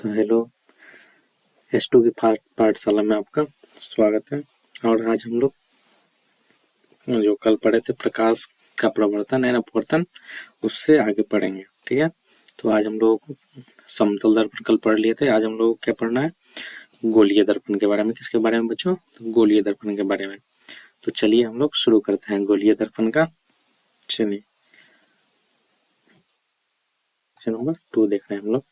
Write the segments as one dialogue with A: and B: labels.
A: तो hello, S2 की पाठशाला में आपका स्वागत है। और आज हम लोग जो कल पढ़े थे प्रकाश का प्रवर्तन एवं अपवर्तन, उससे आगे पढ़ेंगे। ठीक है, तो आज हम लोगों को समतल दर्पण कल पढ़ लिए थे। आज हम लोगों को क्या पढ़ना है? गोलीय दर्पण के बारे में। किसके बारे में बच्चों? तो गोलीय दर्पण के बारे में। तो चलिए हम लोग शुरू करते हैं गोलीय दर्पण का। चलिए नंबर 2 देख रहे हैं हम लोग।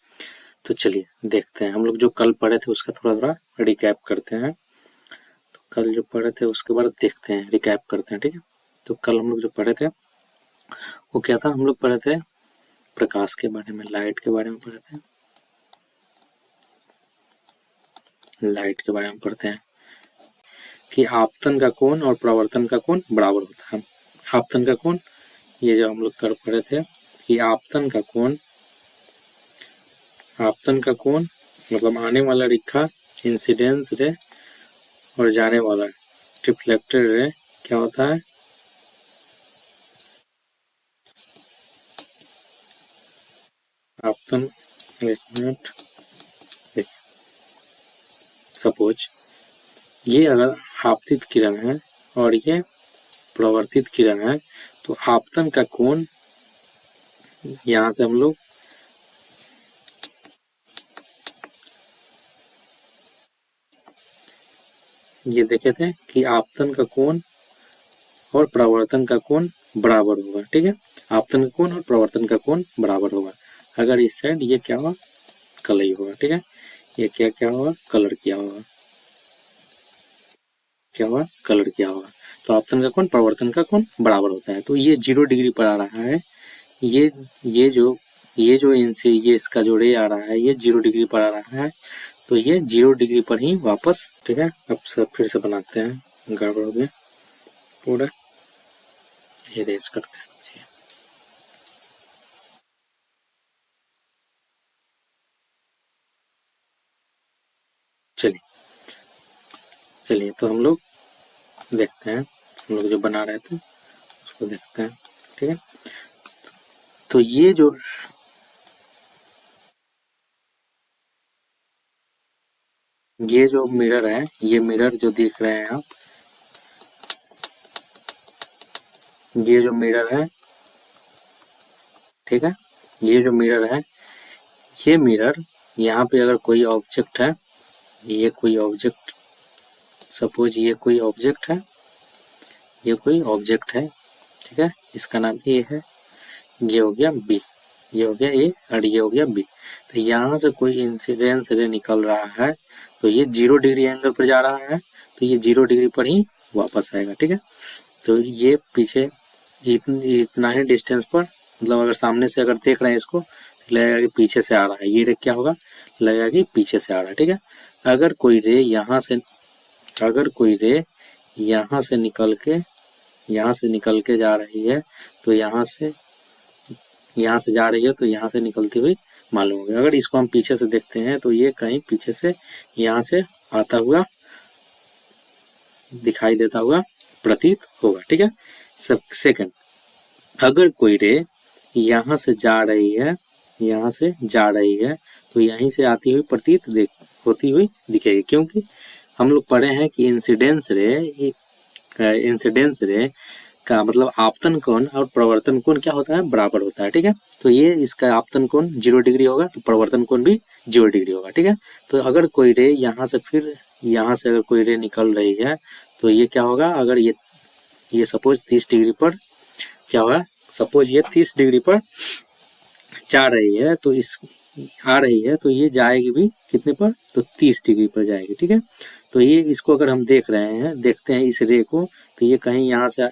A: तो चलिए देखते हैं, हम लोग जो कल पढ़े थे उसका थोड़ा रिकैप करते हैं। तो कल जो पढ़े थे उसके बाद देखते हैं, रिकैप करते हैं। ठीक है, तो कल हम लोग जो पढ़े थे वो क्या था? हम लोग पढ़े थे प्रकाश के बारे में, लाइट के बारे में पढ़े थे। लाइट के बारे में पढ़ते हैं कि आपतन का कोण और परावर्तन का कोण बराबर होता है। आपतन का कोण, ये जो हम लोग कल पढ़े थे कि आपतन का कोण मतलब आने वाला रेखा, इंसिडेंस रे और जाने वाला रिफ्लेक्टेड रे क्या होता है? आपतन, एक मिनट, सपोज ये अगर आपतित किरण है और ये प्रवर्तित किरण है, तो आपतन का कोण यहाँ से हम लोग ये देखे थे कि आपतन का कोण और परावर्तन का कोण बराबर होगा। ठीक है, आपतन का कोण और परावर्तन का कोण बराबर होगा अगर इस साइड ये क्या होगा? कलई होगा। ठीक है, ये क्या होगा? कलर किया होगा। क्या होगा? कलर किया होगा। तो आपतन का कोण परावर्तन का कोण बराबर होता है। तो ये 0 डिग्री पर आ रहा है। ये जो इनसे ये इसका जो रे आ रहा है ये 0 डिग्री पर आ रहा है। तो ये 0 डिग्री पर ही वापस, ठीक है, अब सब फिर से बनाते हैं, गड़बड़ हो गया पूरा, इरेज करते हैं। चलिए तो हम लोग देखते हैं, हम लोग जो बना रहे थे उसको देखते हैं। ठीक है, तो ये जो मिरर है, ये मिरर जो देख रहे हैं आप, ये जो मिरर है, ठीक है, ये जो मिरर है, ये मिरर यहाँ पे अगर कोई ऑब्जेक्ट है, ये कोई ऑब्जेक्ट, सपोज ये कोई ऑब्जेक्ट है, ये कोई ऑब्जेक्ट है, ठीक है, इसका नाम ए है, ये हो गया बी, ये हो गया ए और ये हो गया बी। तो यहाँ से कोई इंसिडेंस रे निकल रहा है, तो ये 0 डिग्री एंगल पर जा रहा है, तो ये 0 डिग्री पर ही वापस आएगा। ठीक है, तो ये पीछे इतना ही डिस्टेंस पर, मतलब अगर सामने से अगर देख रहे हैं इसको तो लगेगा कि पीछे से आ रहा है, ये रे क्या होगा? लगेगा कि पीछे से आ रहा है। ठीक है, अगर कोई रे यहाँ से निकल के जा रही है, तो यहाँ से जा रही है, तो यहाँ से निकलती हुई मालूम होगी। अगर इसको हम पीछे से देखते हैं तो ये कहीं पीछे से यहाँ से आता हुआ दिखाई देता हुआ प्रतीत होगा। ठीक है, सब सेकंड, अगर कोई रे यहाँ से जा रही है, तो यहीं से आती हुई प्रतीत होती हुई दिखेगी, क्योंकि हम लोग पढ़े हैं कि इंसिडेंस रे का मतलब आपतन कोण और प्रवर्तन कोण क्या होता है? बराबर होता है। ठीक है, तो ये इसका आपतन कोण 0 डिग्री होगा, तो प्रवर्तन कोण भी 0 डिग्री होगा। ठीक है, तो अगर कोई रे यहाँ से अगर कोई रे निकल रही है, तो ये क्या होगा? अगर ये सपोज 30 डिग्री पर क्या होगा? सपोज ये 30 डिग्री पर जा रही है, तो आ रही है, तो ये जाएगी भी कितने पर? तो 30 डिग्री पर जाएगी। ठीक है, तो ये इसको अगर हम देखते हैं इस रे को, तो ये कहीं यहाँ से,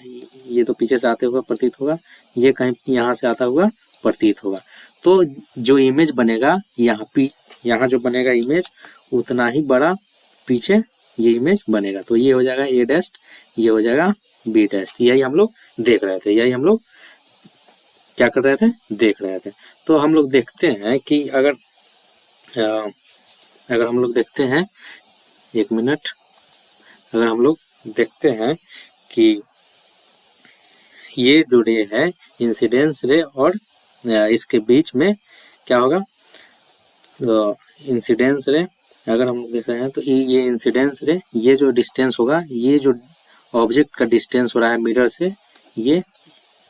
A: ये तो पीछे से आते हुए प्रतीत होगा, ये कहीं यहाँ से आता हुआ प्रतीत होगा। तो जो इमेज बनेगा यहाँ जो बनेगा इमेज, उतना ही बड़ा पीछे ये इमेज बनेगा। तो ये हो जाएगा ए डैस्ट, ये हो जाएगा बी डैस्ट। यही हम लोग देख रहे थे, यही हम लोग क्या कर रहे थे? देख रहे थे। तो हम लोग देखते हैं कि अगर हम लोग देखते हैं, एक मिनट, अगर हम लोग देखते हैं कि ये जो रे है, इंसिडेंस रे और इसके बीच में क्या होगा? इंसिडेंस रे अगर हम देख रहे हैं तो ये इंसिडेंस रे, ये जो डिस्टेंस होगा, ये जो ऑब्जेक्ट का डिस्टेंस हो रहा है मिरर से, ये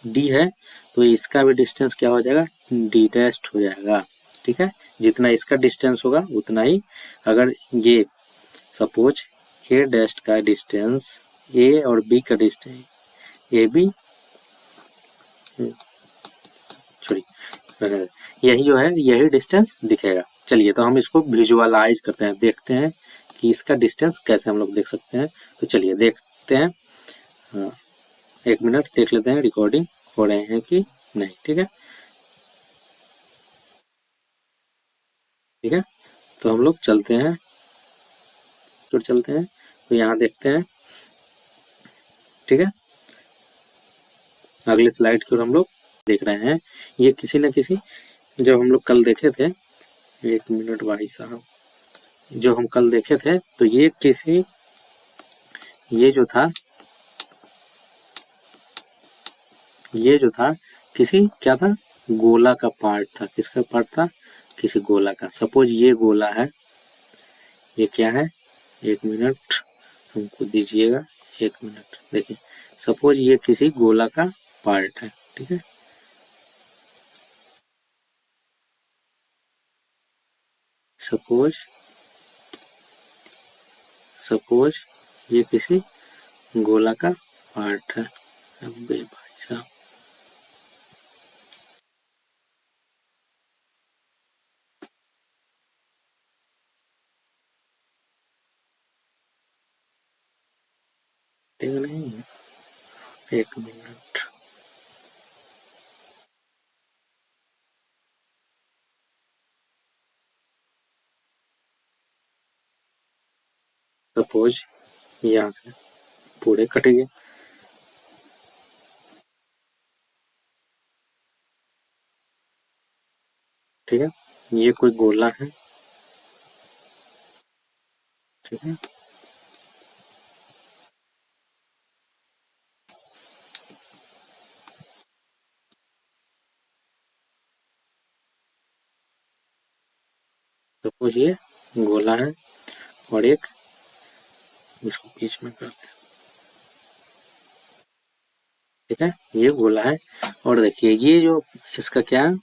A: डी है, तो इसका भी डिस्टेंस क्या हो जाएगा, डी डैस्ट हो जाएगा। ठीक है, जितना इसका डिस्टेंस होगा उतना ही, अगर ये सपोज ए डैस्ट का डिस्टेंस, ए और बी का डिस्टेंस, ए बी छोड़िए, यही जो है यही डिस्टेंस दिखेगा। चलिए तो हम इसको विजुअलाइज करते हैं, देखते हैं कि इसका डिस्टेंस कैसे हम लोग देख सकते हैं। तो चलिए देखते हैं। हाँ, 1 मिनट देख लेते हैं रिकॉर्डिंग हो रहे हैं कि नहीं। ठीक है, ठीक है, तो हम लोग चलते हैं, तो चलते हैं, तो यहाँ देखते हैं। ठीक है, अगले स्लाइड की ओर हम लोग देख रहे हैं। ये किसी न किसी, जो हम लोग कल देखे थे, 1 मिनट भाई साहब, जो हम कल देखे थे, तो ये किसी, ये जो था, ये जो था किसी क्या था, गोला का पार्ट था। किसका पार्ट था, किसी गोला का। सपोज ये गोला है, ये क्या है, 1 मिनट हमको दीजिएगा, 1 मिनट। देखिए सपोज ये किसी गोला का पार्ट है। ठीक है, सपोज सपोज ये किसी गोला का पार्ट है। अबे भाई साहब, ठीक नहीं, 1 मिनट। सपोज यहाँ से पूरे कट गए। ठीक है, ये कोई गोला है। ठीक है, सपोज ये गोला है और एक, इसको बीच में करते हैं। ठीक है, ये गोला है और देखिए ये जो इसका क्या है,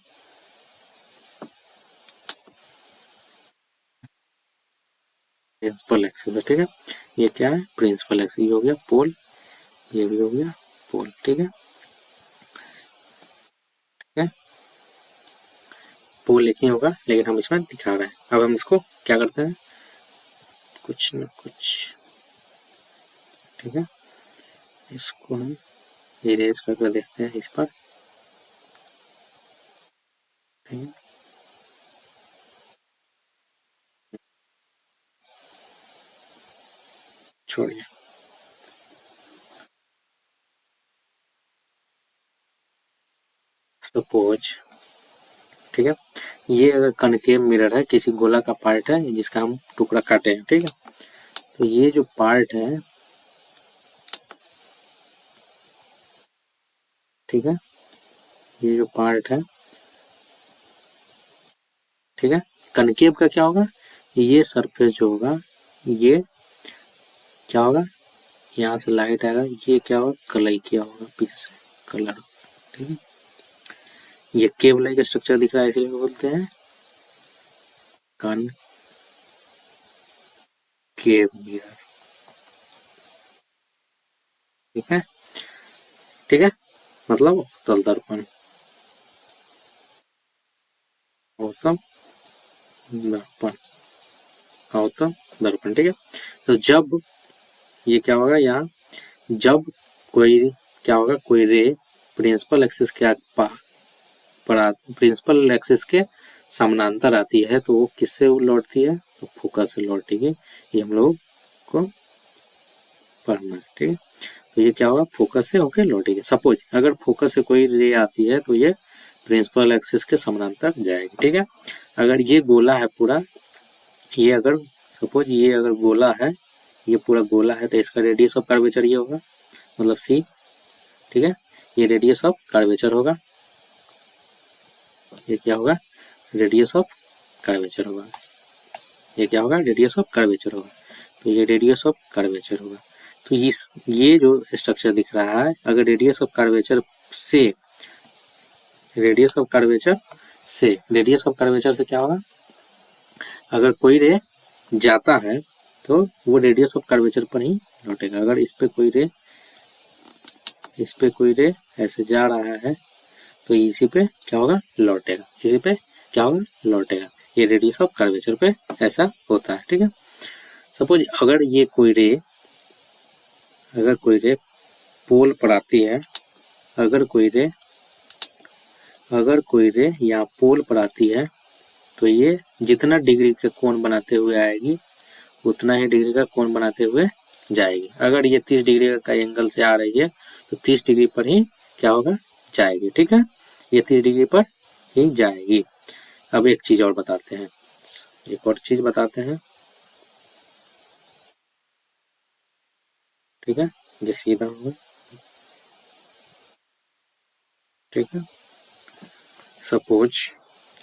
A: प्रिंसिपल एक्सिस है। ठीक है, ये क्या है, प्रिंसिपल एक्सिस। ये हो गया पोल, ये भी हो गया पोल। ठीक है, ठीक है, पोल एक ही होगा लेकिन हम इसमें दिखा रहे हैं। अब हम इसको क्या करते हैं, कुछ न कुछ। ठीक है, इसको हम इरेज करके देखते हैं इस पर। ठीक है, छोड़िए। सपोज, ठीक है, ये अगर कनकेव मिरर है, किसी गोला का पार्ट है जिसका हम टुकड़ा काटे हैं। ठीक है, तो ये जो पार्ट है, ठीक है, ये जो पार्ट है, ठीक है, कनकेव का क्या होगा, ये सरफेस जो होगा, ये क्या होगा, यहाँ से लाइट आएगा, ये क्या होगा, कलई किया होगा पीछे से, कलर। ठीक है, ये केव लाइक स्ट्रक्चर दिख रहा है, इसलिए बोलते हैं कनकेव मिरर। ठीक है, ठीक है, मतलब अवतल दर्पण, अवतल दर्पण, अवतल दर्पण। ठीक है, तो जब ये क्या होगा, यहाँ जब कोई क्या होगा, कोई रे प्रिंसिपल एक्सिस के प्रिंसिपल एक्सिस के समानांतर आती है तो वो किससे लौटती है, तो फोकस से लौटेगी। ये हम लोग को पढ़ना है। ठीक है, तो ये क्या होगा, फोकस से होकर लौटेगी। सपोज अगर फोकस से कोई रे आती है तो ये प्रिंसिपल एक्सिस के समानांतर जाएगी। ठीक है, अगर ये गोला है पूरा, ये अगर सपोज ये अगर गोला है, ये पूरा गोला है, तो इसका रेडियस ऑफ कर्वेचर ये होगा, मतलब सी। ठीक है, ये रेडियस ऑफ कर्वेचर होगा, ये क्या होगा, रेडियस ऑफ कर्वेचर होगा। ये क्या होगा, रेडियस ऑफ कर्वेचर होगा। तो ये रेडियस ऑफ कर्वेचर होगा। तो ये जो स्ट्रक्चर दिख रहा है, अगर रेडियस ऑफ कर्वेचर से रेडियस ऑफ कर्वेचर से क्या होगा, अगर कोई रे जाता है तो वो रेडियस ऑफ कर्वेचर पर ही लौटेगा। अगर इस पे कोई रे ऐसे जा रहा है तो इसी पे क्या होगा, लौटेगा, इसी पे क्या होगा, लौटेगा। ये रेडियस ऑफ कर्वेचर पे ऐसा होता है, ठीक है। सपोज अगर कोई रे पोल पर आती है, अगर कोई रे यहाँ पोल पर आती है तो ये जितना डिग्री का कोण बनाते हुए आएगी उतना ही डिग्री का कोण बनाते हुए जाएगी। अगर ये 30 डिग्री का एंगल से आ रही है तो 30 डिग्री पर ही क्या होगा, जाएगी, ठीक है। ये 30 डिग्री पर ही जाएगी। अब एक चीज और बताते हैं, एक और चीज बताते हैं, ठीक है। ये सीधा होगा, ठीक है। सपोज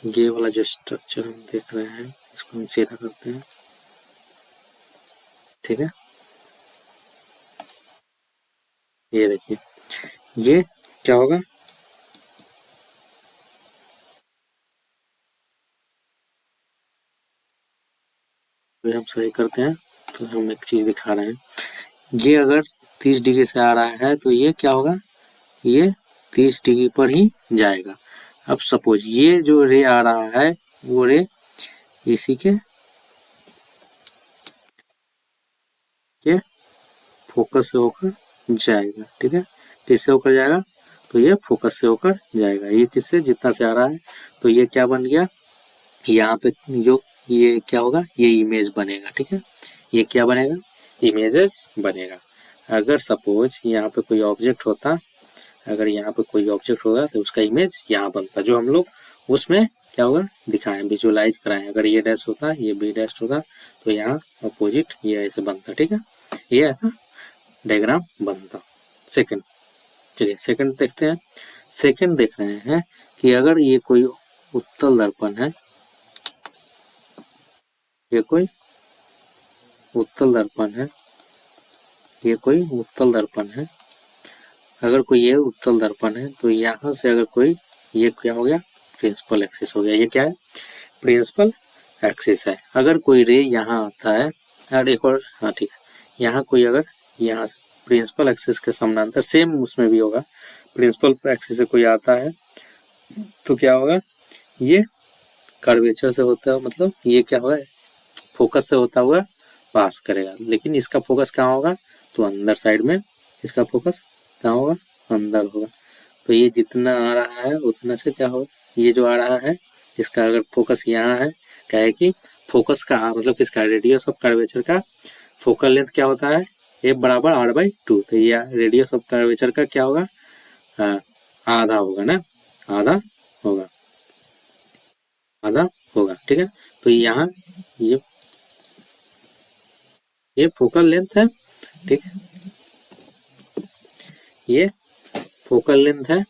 A: ये वाला जो स्ट्रक्चर हम देख रहे हैं इसको हम सीधा करते हैं, ठीक है। ये देखिए, ये क्या होगा, तो हम सही करते हैं। तो हम एक चीज दिखा रहे हैं, ये अगर 30 डिग्री से आ रहा है तो ये क्या होगा, ये 30 डिग्री पर ही जाएगा। अब सपोज ये जो रे आ रहा है वो रे इसी के फोकस से होकर जाएगा, ठीक है। किससे होकर जाएगा, तो ये फोकस से होकर जाएगा। ये किससे, जितना से आ रहा है। तो ये क्या बन गया, यहाँ पे जो ये क्या होगा, ये इमेज बनेगा, ठीक है। ये क्या बनेगा, इमेजेस बनेगा। अगर सपोज यहाँ पे कोई ऑब्जेक्ट होता, अगर यहाँ पे कोई ऑब्जेक्ट होगा तो उसका इमेज यहाँ बनता, जो हम लोग उसमें क्या होगा, दिखाएं, विजुअलाइज कराएं। अगर ये डैश होता, ये बी डैश होता तो यहाँ अपोजिट ये ऐसे बनता, ठीक है। ये ऐसा डायग्राम बनता। सेकंड, चलिए सेकंड देखते हैं। सेकंड देख रहे हैं कि अगर ये कोई उत्तल दर्पण है, ये कोई उत्तल दर्पण है, ये कोई उत्तल दर्पण है। अगर कोई ये उत्तल दर्पण है तो यहाँ से अगर कोई, ये क्या हो गया, प्रिंसिपल एक्सिस हो गया। ये क्या है, प्रिंसिपल एक्सिस है। अगर कोई रे यहाँ आता है, और एक और, हाँ ठीक है, यहाँ कोई अगर यहाँ से प्रिंसिपल एक्सिस के समानांतर, सेम उसमें भी होगा, प्रिंसिपल एक्सिस से कोई आता है तो क्या होगा, ये कर्वेचर से होता है, मतलब ये क्या होगा, फोकस से होता हुआ पास करेगा। लेकिन इसका फोकस कहाँ होगा, तो अंदर साइड में, इसका फोकस कहाँ होगा, अंदर होगा। तो ये जितना आ रहा है उतना से क्या होगा, ये जो आ रहा है इसका अगर फोकस यहाँ है, क्या है कि फोकस का मतलब किसका, रेडियस ऑफ कर्वेचर का फोकल लेंथ क्या होता है, ए बराबर r/2। तो ये रेडियस ऑफ कर्वेचर का क्या होगा, आधा होगा ना, आधा होगा, आधा होगा, ठीक है। तो यहाँ ये फोकल लेंथ है, ठीक है, ये फोकल लेंथ है,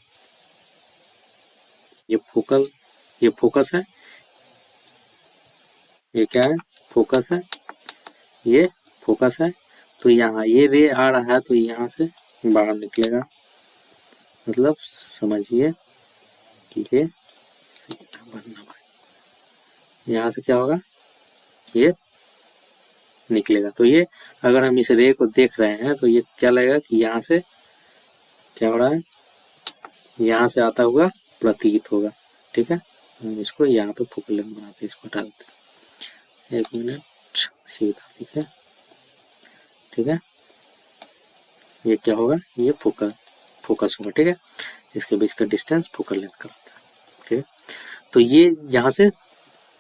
A: ये फोकस है, ये क्या है, फोकस है, ये फोकस है। तो यहाँ ये रे आ रहा है तो यहाँ से बाहर निकलेगा, मतलब समझिए कि ये सीधा बनना भाई, यहाँ से क्या होगा, ये निकलेगा। तो ये अगर हम इस रे को देख रहे हैं तो ये क्या लगेगा कि यहाँ से क्या हो रहा है, यहाँ से आता हुआ प्रतीत होगा, ठीक है। हम इसको यहाँ पे फोकल लेंथ बनाते हैं, इसको हटा देते हैं, 1 मिनट, सीधा, ठीक है, ठीक है। ये क्या होगा, ये फोकस होगा, ठीक है। इसके बीच का डिस्टेंस फोकल लेंथ कराता है, ठीक है। तो ये यहाँ से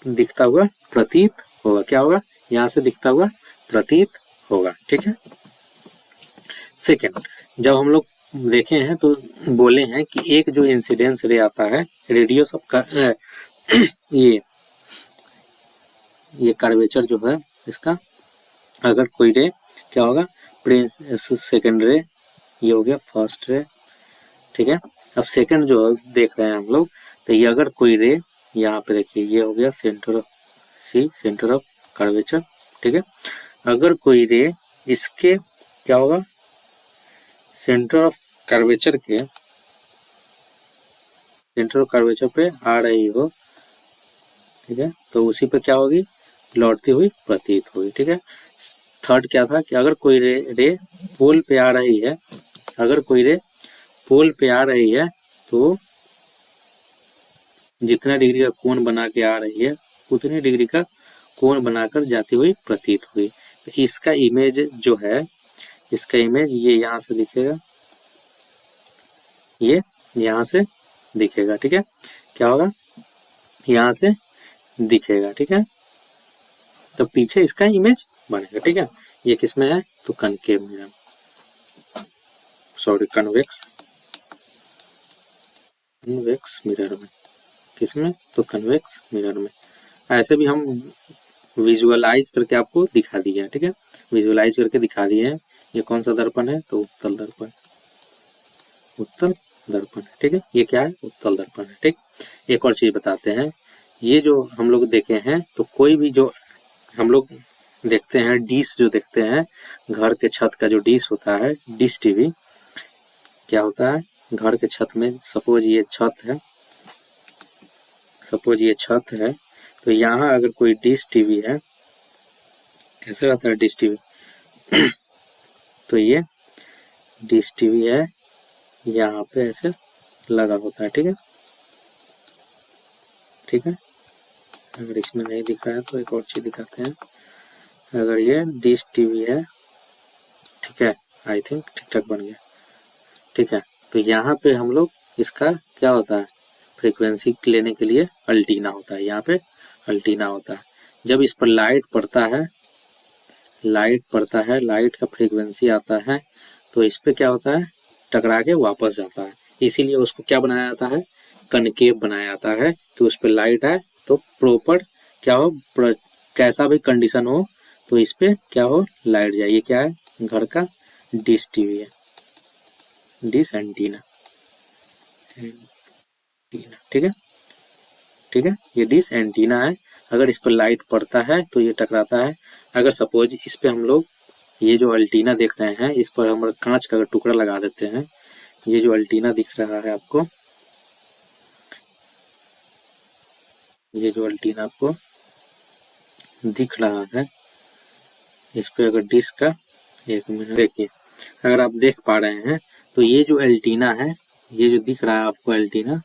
A: दिखता हुआ प्रतीत होगा, क्या होगा, यहाँ से दिखता हुआ प्रतीत होगा, ठीक है। सेकेंड, जब हम लोग देखे हैं तो बोले हैं कि एक जो इंसिडेंस रे आता है, रेडियस ऑफ ये कर्वेचर जो है इसका, अगर कोई रे क्या होगा, सेकेंड रे, ये हो गया फर्स्ट रे, ठीक है। अब सेकंड जो देख रहे हैं हम लोग, तो ये अगर कोई रे यहाँ पे देखिए, ये हो गया सेंटर ऑफ कर्वेचर, ठीक है। अगर कोई रे इसके क्या होगा, सेंटर ऑफ कर्वेचर के, सेंटर ऑफ कर्वेचर पे आ रही हो, ठीक है, तो उसी पे क्या होगी, लौटती हुई प्रतीत हुई, ठीक है। थर्ड क्या था कि अगर कोई रे पोल पे आ रही है, अगर कोई रे पोल पे आ रही है तो जितना डिग्री का कोण बना के आ रही है उतने डिग्री का कोण बनाकर जाती हुई प्रतीत हुई। तो इसका इमेज जो है, इसका इमेज ये यहाँ से दिखेगा, ये यहाँ से दिखेगा, ठीक है। क्या होगा, यहाँ से दिखेगा, ठीक है। तो पीछे इसका इमेज बनेगा, ठीक है। ये किसमें है, तो concave mirror, sorry convex, convex mirror में, किसमें, तो कन्वेक्स मिरर में। ऐसे भी हम विजुअलाइज करके आपको दिखा दिया है, ठीक है, विजुअलाइज करके दिखा दिए हैं। ये कौन सा दर्पण है, तो उत्तल दर्पण, उत्तल दर्पण, ठीक है। ये क्या है, उत्तल दर्पण है, ठीक। एक और चीज बताते हैं, ये जो हम लोग देखे हैं, तो कोई भी जो हम लोग देखते हैं डिश जो देखते हैं, घर के छत का जो डिश होता है, डिश टीवी क्या होता है, घर के छत में सपोज ये छत है, सपोज ये छत है, तो यहाँ अगर कोई डिश टीवी है, कैसे रहता है डिश टीवी तो ये डिश टीवी है, यहाँ पे ऐसे लगा होता है, ठीक है, ठीक है। अगर इसमें नहीं दिख रहा है तो एक और चीज दिखाते हैं। अगर ये डिश टीवी है, ठीक है, आई थिंक ठीक ठाक बन गया, ठीक है। तो यहाँ पे हम लोग इसका क्या होता है, फ्रीक्वेंसी लेने के लिए अल्टीना होता है, यहाँ पे अल्टीना होता है। जब इस पर लाइट पड़ता है, लाइट पड़ता है, लाइट का फ्रीक्वेंसी आता है, तो इस पे क्या होता है, टकरा के वापस जाता है। इसीलिए उसको क्या बनाया जाता है, कनकेव बनाया जाता है, कि उस पे लाइट आए तो प्रॉपर क्या हो, कैसा भी कंडीशन हो तो इस पे क्या हो, लाइट जाए। ये क्या है, घर का डिश टीवी है, डिश एंटीना, ठीक है, ठीक है। ये डिश एंटीना है, अगर इस पर लाइट पड़ता है तो ये टकराता है। अगर सपोज इस पे हम लोग ये जो अल्टीना देख रहे हैं, इस पर हम कांच का टुकड़ा लगा देते हैं, ये जो अल्टीना दिख रहा है आपको, ये जो अल्टीना आपको दिख रहा है, इस पे अगर डिश का, एक मिनट देखिए, अगर आप देख पा रहे हैं तो ये जो एल्टीना है, ये जो दिख रहा है आपको एल्टीना,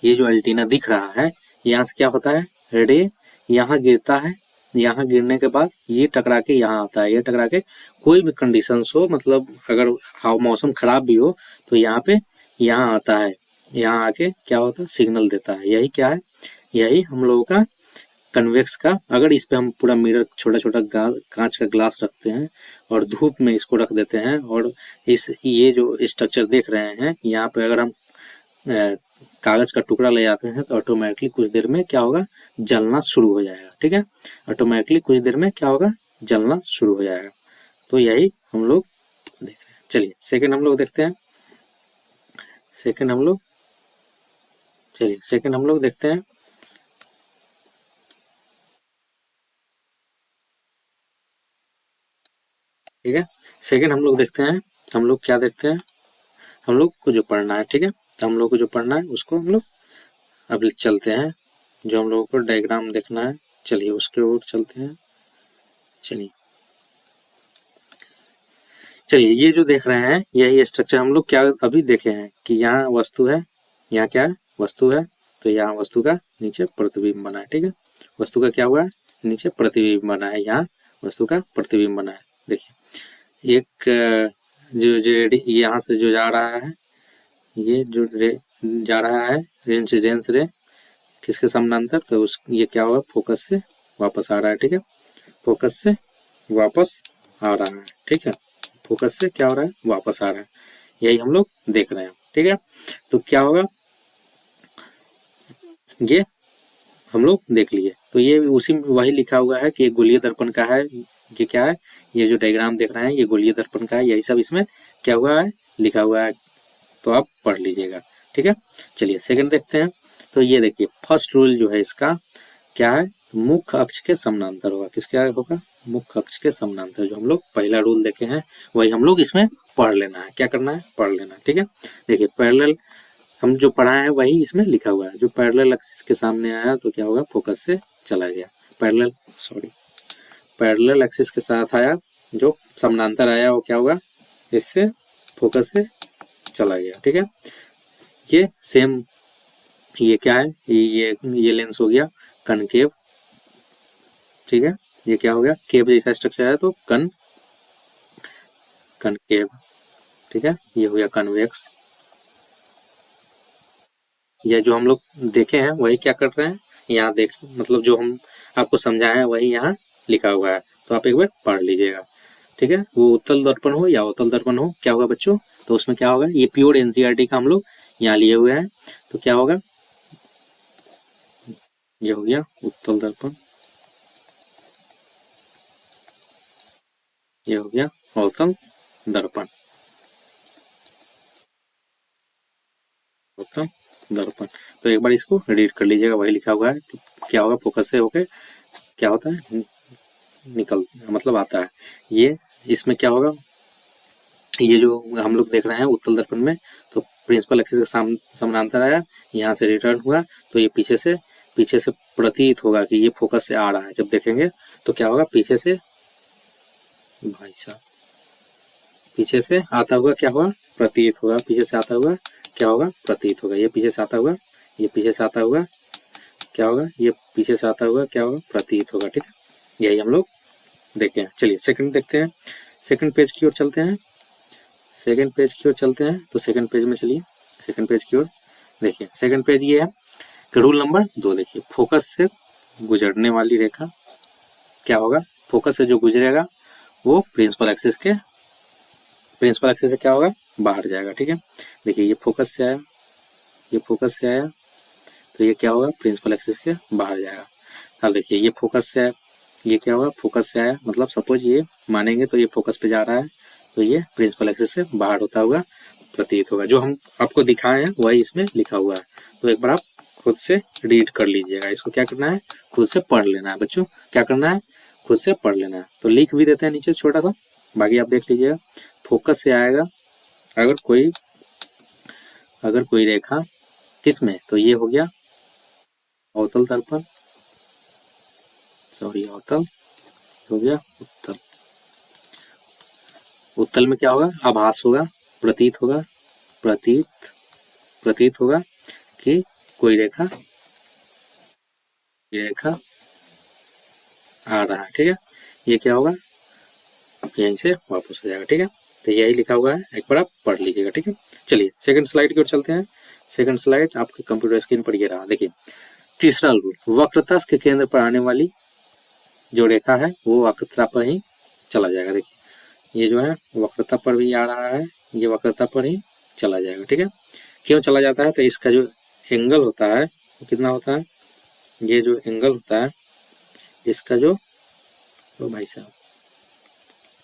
A: ये जो एल्टीना दिख रहा है, यहाँ से क्या होता है, रे यहाँ गिरता है, यहाँ गिरने के बाद ये टकरा के यहाँ आता है, ये टकरा के कोई भी कंडीशंस हो, मतलब अगर मौसम खराब भी हो तो यहाँ पे यहाँ आता है, यहाँ आके क्या होता है, सिग्नल देता है। यही क्या है, यही हम लोगों का कन्वेक्स का। अगर इस पे हम पूरा मिरर छोटा छोटा कांच का ग्लास रखते हैं और धूप में इसको रख देते हैं, और इस ये जो स्ट्रक्चर देख रहे हैं, यहाँ पे अगर हम कागज का टुकड़ा ले जाते हैं तो ऑटोमेटिकली कुछ देर में क्या होगा, जलना शुरू हो जाएगा, ठीक है। ऑटोमेटिकली कुछ देर में क्या होगा, जलना शुरू हो जाएगा। तो यही हम लोग देख रहे हैं। चलिए सेकंड हम लोग देखते हैं, सेकंड हम लोग, चलिए सेकंड हम लोग देखते हैं। ठीक है, सेकंड हम लोग देखते हैं, हम लोग क्या देखते हैं, हम लोग को जो पढ़ना है, ठीक है, तो हम लोग को जो पढ़ना है उसको हम लोग अब चलते हैं, जो हम लोगों को डायग्राम देखना है, चलिए उसके ओर चलते हैं। चलिए चलिए ये जो देख रहे हैं यही स्ट्रक्चर हम लोग क्या अभी देखे हैं, कि यहाँ वस्तु है, यहाँ क्या है, वस्तु है, तो यहाँ वस्तु का नीचे प्रतिबिंब बना है, ठीक है। वस्तु का क्या हुआ है, नीचे प्रतिबिंब बना है, यहाँ वस्तु का प्रतिबिंब बना है। देखिए एक जो जो यहाँ से जो जा रहा है, ये जो जा रहा है इंसिडेंस रे किसके समानांतर, तो उस ये क्या होगा, फोकस से वापस आ रहा है, ठीक है, फोकस से वापस आ रहा है, ठीक है, फोकस से क्या हो रहा है, वापस आ रहा है। यही हम लोग देख रहे हैं, ठीक है। तो क्या होगा, ये हम लोग देख लिए, तो ये उसी में वही लिखा हुआ है कि ये गोलीय दर्पण का है। ये क्या है, ये जो डायग्राम देख रहे हैं ये गोलीय दर्पण का है, यही सब इसमें क्या हुआ है, लिखा हुआ है, तो आप पढ़ लीजिएगा, ठीक है। चलिए सेकंड देखते हैं। तो ये देखिए फर्स्ट रूल जो है इसका क्या है, मुख्य अक्ष के समानांतर होगा। किसके होगा? मुख्य अक्ष के समानांतर। जो हम लोग पहला रूल देखे हैं वही हम लोग इसमें पढ़ लेना है। क्या करना है? पढ़ लेना है। ठीक है, देखिए पैरेलल हम जो पढ़ा है वही इसमें लिखा हुआ है। जो पैरेलल एक्सिस के सामने आया तो क्या होगा? फोकस से चला गया। पैरेलल एक्सिस के साथ आया, जो समानांतर आया वो क्या होगा? इससे फोकस से चला गया। ठीक है, ये सेम, ये क्या है? ये लेंस हो गया कनकेव। ठीक है, ये क्या हो गया? केव जैसा स्ट्रक्चर है तो कनकेव। ठीक है, ये हो गया कन्वेक्स। ये जो हम लोग देखे हैं वही क्या कर रहे हैं यहाँ देख, मतलब जो हम आपको समझाए हैं वही यहाँ लिखा हुआ है, तो आप एक बार पढ़ लीजिएगा। ठीक है, वो उत्तल दर्पण हो या अवतल दर्पण हो, क्या होगा बच्चों? तो उसमें क्या होगा? ये प्योर एनसीईआरटी का हम लोग यहाँ लिए हुए हैं, तो क्या होगा? ये हो गया उत्तल दर्पण, ये हो गया अवतल दर्पण। अवतल दर्पण, तो एक बार इसको रीड कर लीजिएगा, वही लिखा हुआ है कि क्या होगा? फोकस से होके क्या होता है? निकल, मतलब आता है। ये इसमें क्या होगा? ये जो हम लोग देख रहे हैं उत्तल दर्पण में, तो प्रिंसिपल एक्सिस के समानांतर आया, यहाँ से रिटर्न हुआ, तो ये पीछे से प्रतीत होगा कि ये फोकस से आ रहा है। जब देखेंगे तो क्या होगा? पीछे से, भाई साहब, पीछे से आता हुआ क्या होगा? प्रतीत होगा। पीछे से आता हुआ क्या होगा? प्रतीत होगा। ये पीछे से आता हुआ, ये पीछे से आता हुआ क्या होगा? ये पीछे से आता हुआ क्या होगा? प्रतीत होगा। ठीक है, यही हम लोग देखे हैं। चलिए सेकंड देखते हैं, सेकंड पेज की ओर चलते हैं। सेकंड पेज की ओर चलते हैं, तो सेकंड पेज में चलिए, सेकंड पेज की ओर देखिए। सेकंड पेज ये है कि रूल नंबर 2 देखिए, फोकस से गुजरने वाली रेखा क्या होगा? फोकस से जो गुजरेगा वो प्रिंसिपल एक्सिस से क्या होगा? बाहर जाएगा। ठीक है, देखिए ये फोकस से आया, ये फोकस से आया, तो ये क्या होगा? प्रिंसिपल एक्सिस के बाहर जाएगा। अब देखिए ये फोकस से आया, ये क्या होगा? फोकस से आया, मतलब सपोज ये मानेंगे तो ये फोकस पे जा रहा है, तो ये प्रिंसिपल एक्सिस से बाहर होता हुआ प्रतीत होगा। जो हम आपको दिखाए हैं वही इसमें लिखा हुआ है, तो एक बार आप खुद से रीड कर लीजिएगा। इसको क्या करना है? खुद से पढ़ लेना है बच्चों। क्या करना है? खुद से पढ़ लेना है। तो लिख भी देते हैं नीचे छोटा सा, बाकी आप देख लीजिएगा। फोकस से आएगा अगर कोई रेखा किसमें, तो ये हो गया अवतल दर्पण, अवतल हो गया उत्तल। उत्तल में क्या होगा? आभास होगा, प्रतीत होगा, प्रतीत होगा कि कोई रेखा आ रहा है। ठीक है, ये क्या होगा? यहीं से वापस हो जाएगा। ठीक है, तो यही लिखा हुआ है, एक बार आप पढ़ लीजिएगा। ठीक है, चलिए सेकंड स्लाइड की ओर चलते हैं। सेकंड स्लाइड आपके कंप्यूटर स्क्रीन पर ये रहा। देखिए तीसरा रूल, वक्रता के केंद्र पर आने वाली जो रेखा है वो वक्रता पर ही चला जाएगा। देखिए ये जो है वक्रता पर भी आ रहा है, ये वक्रता पर ही चला जाएगा। ठीक है, क्यों चला जाता है? तो इसका जो एंगल होता है वो कितना होता है? ये जो एंगल होता है इसका जो, तो भाई साहब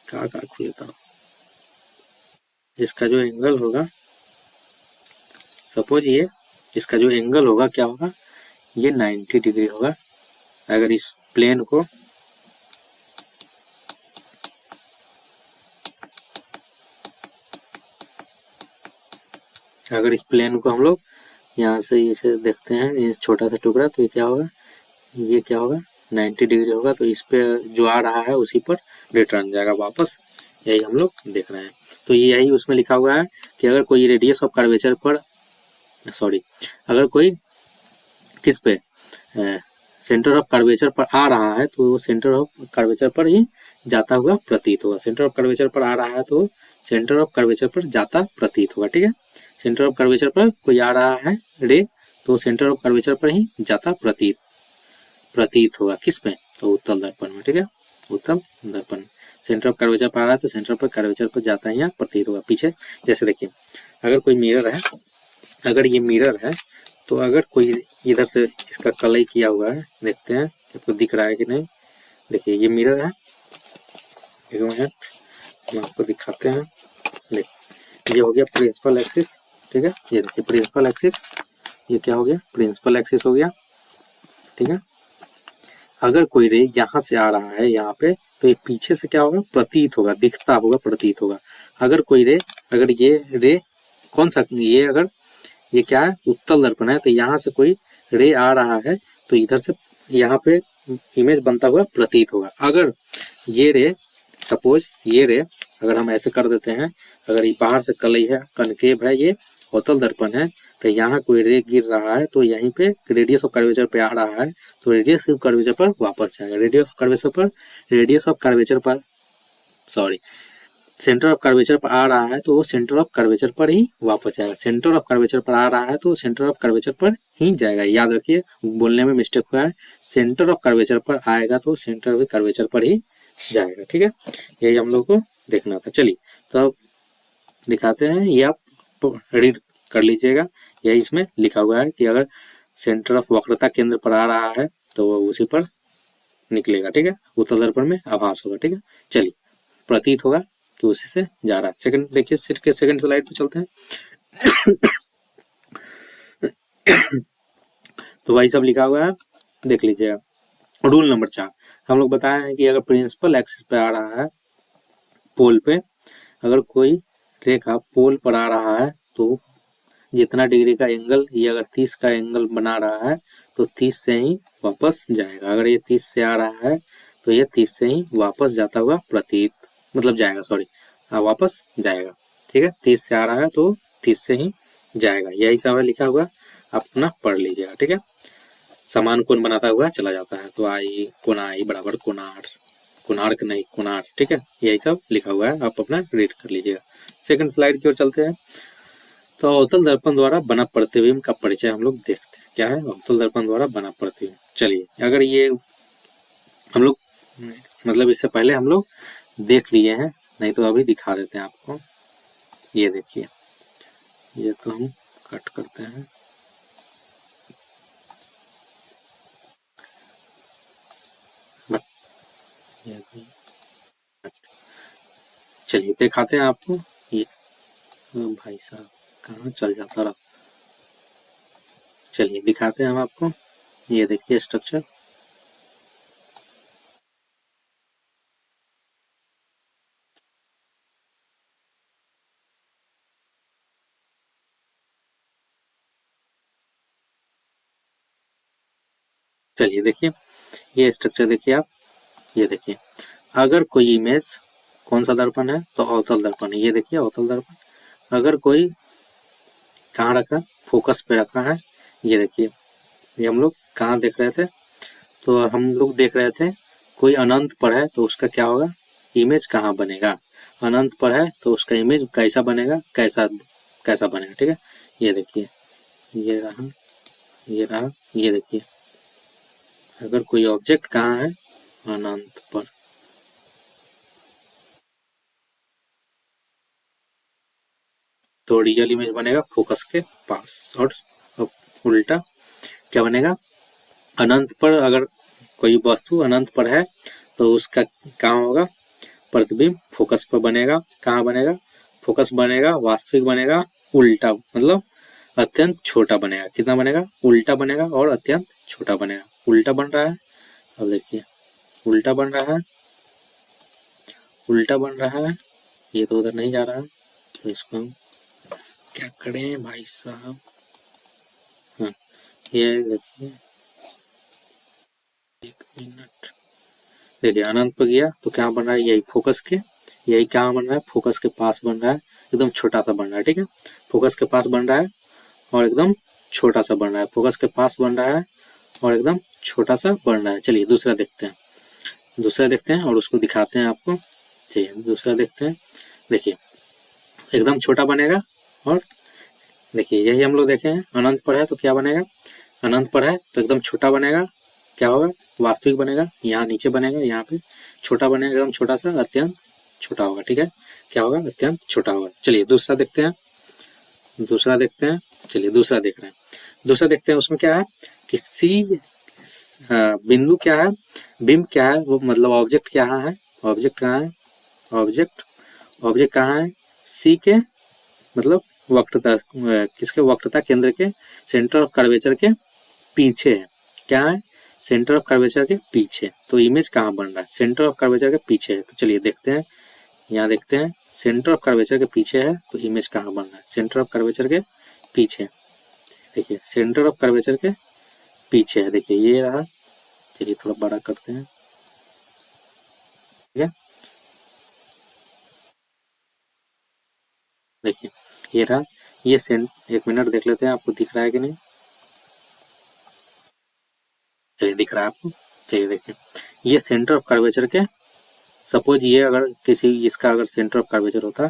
A: कहाँ खुले करो, इसका जो एंगल होगा, सपोज ये इसका जो एंगल होगा क्या होगा? ये 90 डिग्री होगा। अगर इस प्लेन को हम लोग यहाँ से इसे देखते हैं, ये छोटा सा टुकड़ा, तो ये क्या होगा? ये क्या होगा? 90 डिग्री होगा। तो इस पे जो आ रहा है उसी पर रिटर्न जाएगा वापस, यही हम लोग देख रहे हैं। तो यही उसमें लिखा हुआ है कि अगर कोई रेडियस ऑफ कर्वेचर पर, अगर कोई किस पे सेंटर ऑफ कर्वेचर पर आ रहा है तो सेंटर ऑफ कर्वेचर पर ही जाता हुआ प्रतीत होगा। सेंटर ऑफ कर्वेचर पर आ रहा है तो सेंटर ऑफ कर्वेचर पर जाता प्रतीत होगा। ठीक है, सेंटर ऑफ कर्वेचर पर कोई आ रहा है रे, तो सेंटर ऑफ कर्वेचर पर ही जाता प्रतीत होगा। किस में? तो उत्तल दर्पण में। ठीक है, उत्तल दर्पण, सेंटर ऑफ कर्वेचर पर आ रहा है तो सेंटर पर कर्वेचर पर जाता ही यहाँ प्रतीत होगा। पीछे जैसे देखिए, अगर कोई मिरर है, अगर ये मिरर है तो अगर कोई इधर से इसका कलई किया हुआ है, देखते हैं आपको दिख रहा है कि नहीं। देखिए ये मिरर है, एक मिनट हम आपको दिखाते हैं। देखिए ये हो गया प्रिंसिपल एक्सिस। ठीक है, ये देखिए प्रिंसिपल एक्सिस, ये क्या हो गया? प्रिंसिपल एक्सिस हो गया। ठीक है, अगर कोई रे यहाँ से आ रहा है यहाँ पे, तो ये पीछे से क्या होगा, प्रतीत होगा, दिखता होगा, प्रतीत होगा। अगर कोई रे, अगर ये रे कौन सा, ये अगर ये क्या है, उत्तल दर्पण है, तो यहाँ से कोई रे आ रहा है तो इधर से यहाँ पे इमेज बनता हुआ प्रतीत होगा। अगर ये रे, सपोज ये रे अगर हम ऐसे कर देते हैं, अगर ये बाहर से कलई है, कनकेव है, ये अवतल दर्पण है, तो यहाँ कोई रे गिर रहा है तो यहीं पे रेडियस ऑफ कर्वेचर पे आ रहा है, तो रेडियस ऑफ कर्वेचर पर वापस जाएगा। रेडियस ऑफ कर्वेचर पर सॉरी सेंटर ऑफ कर्वेचर पर आ रहा है तो वो सेंटर ऑफ कर्वेचर पर ही वापस जाएगा। सेंटर ऑफ कर्वेचर पर आ रहा है तो सेंटर ऑफ कर्वेचर पर ही जाएगा। याद रखिए, बोलने में मिस्टेक हुआ है, सेंटर ऑफ कर्वेचर पर आएगा तो सेंटर ऑफ कर्वेचर पर ही जाएगा। ठीक है, यही हम लोग को देखना था। चलिए तो अब दिखाते हैं, ये आप रीड कर लीजिएगा। यही इसमें लिखा हुआ है कि अगर सेंटर ऑफ वक्रता केंद्र पर आ रहा है तो वो उसी पर निकलेगा। ठीक है, उत्तल दर्पण में आभास होगा। ठीक है, चलिए प्रतीत होगा कि उसी से जा रहा है। सेकंड देखिए, सेकंड स्लाइड पे चलते हैं। तो वही सब लिखा हुआ है, देख लीजिएगा। रूल नंबर 4 हम लोग बताए हैं कि अगर प्रिंसिपल एक्सिस पे आ रहा है, पोल पे अगर कोई रेखा पोल पर आ रहा है तो जितना डिग्री का एंगल, ये अगर 30 का एंगल बना रहा है तो 30 से ही वापस जाएगा। अगर ये 30 से आ रहा है तो ये 30 से ही वापस जाता हुआ प्रतीत, मतलब जाएगा, सॉरी वापस जाएगा। ठीक है, 30 से आ रहा है तो 30 से ही जाएगा। यही सब है लिखा हुआ, आप अपना पढ़ लीजिएगा। ठीक है, समान कोण बनाता हुआ चला जाता है, तो आई कोण आई बराबर कोणार्क, कोणार्क नहीं कोणार्क। ठीक है, यही सब लिखा हुआ है, आप अपना रीड कर लीजिएगा। सेकंड स्लाइड की ओर चलते हैं। तो अवतल दर्पण द्वारा बना प्रतिबिंब का परिचय हम लोग देखते हैं। क्या है अवतल दर्पण द्वारा बना प्रतिबिंब? चलिए, अगर ये हम लोग मतलब इससे पहले हम लोग देख लिए हैं, नहीं तो अभी दिखा देते हैं आपको। ये देखिए, ये तो हम कट करते हैं। चलिए दिखाते हैं आपको। ये भाई साहब कहाँ चल जाता रहा। चलिए दिखाते हैं हम आपको। ये देखिए स्ट्रक्चर, चलिए देखिए ये स्ट्रक्चर देखिए आप। ये देखिए, अगर कोई इमेज, कौन सा दर्पण है, तो अवतल दर्पण है। ये देखिए अवतल दर्पण, अगर कोई कहाँ रखा, फोकस पे रखा है। ये देखिए, ये हम लोग कहाँ देख रहे थे, तो हम लोग देख रहे थे कोई अनंत पर है तो उसका क्या होगा, इमेज कहाँ बनेगा। अनंत पर है तो उसका इमेज कैसा बनेगा, कैसा कैसा बनेगा। ठीक है, ये देखिए, ये रहा, ये रहा, ये देखिए, अगर कोई ऑब्जेक्ट कहाँ है, अनंत पर, तो रियल इमेज बनेगा फोकस के पास। और अब उल्टा क्या बनेगा, अनंत पर अगर कोई वस्तु अनंत पर है तो उसका कहाँ होगा, प्रतिबिंब फोकस पर बनेगा। कहाँ बनेगा, फोकस बनेगा, वास्तविक बनेगा उल्टा, मतलब अत्यंत छोटा बनेगा। कितना बनेगा, उल्टा बनेगा और अत्यंत छोटा बनेगा। उल्टा बन रहा है, अब देखिए उल्टा बन रहा है, उल्टा बन रहा है, ये तो उधर नहीं जा रहा है, तो इसको हम क्या करें भाई साहब। हाँ, ये देखिए, एक मिनट, देखिए अनंत पर गया तो क्या बन रहा है, यही फोकस के, यही क्या बन रहा है, फोकस के पास बन रहा है, एकदम छोटा सा बन रहा है। ठीक है, फोकस के पास बन रहा है और एकदम छोटा सा बन रहा है, फोकस के पास बन रहा है और एकदम छोटा सा बन रहा है। चलिए दूसरा देखते हैं, दूसरा देखते हैं और उसको दिखाते हैं आपको। चलिए दूसरा देखते हैं। देखिए एकदम छोटा बनेगा, और देखिए यही हम लोग देखे हैं, अनंत पर है तो क्या बनेगा, अनंत पर है तो एकदम छोटा बनेगा, क्या होगा, वास्तविक बनेगा। यहाँ नीचे बनेगा, यहाँ पे छोटा बनेगा, एकदम छोटा सा, अत्यंत छोटा होगा। ठीक है, क्या होगा, अत्यंत छोटा होगा। चलिए दूसरा देखते हैं, दूसरा देखते हैं। चलिए दूसरा देख रहे हैं, दूसरा देखते हैं। उसमें क्या है कि सी बिंदु क्या है, बिंब क्या है, वो मतलब ऑब्जेक्ट क्या है, ऑब्जेक्ट कहाँ है, ऑब्जेक्ट, ऑब्जेक्ट कहाँ है, सी के मतलब वक्रता, किसके, वक्रता केंद्र के सेंटर ऑफ कर्वेचर के पीछे है। क्या है, सेंटर ऑफ कर्वेचर के पीछे। तो इमेज कहाँ बन रहा है, सेंटर ऑफ कर्वेचर के पीछे है। तो चलिए देखते हैं, यहाँ देखते हैं सेंटर ऑफ कर्वेचर के पीछे है तो इमेज कहाँ बन रहा है, सेंटर ऑफ कर्वेचर के पीछे। देखिए सेंटर ऑफ कर्वेचर के पीछे है, देखिए ये रहा। चलिए थोड़ा बड़ा करते हैं, ठीक है। देखिए ये रहा, ये एक मिनट देख लेते हैं आपको दिख रहा है कि नहीं। चलिए दिख रहा है आपको। चलिए देखिए ये सेंटर ऑफ कर्वेचर के, सपोज ये अगर किसी इसका अगर सेंटर ऑफ कर्वेचर होता,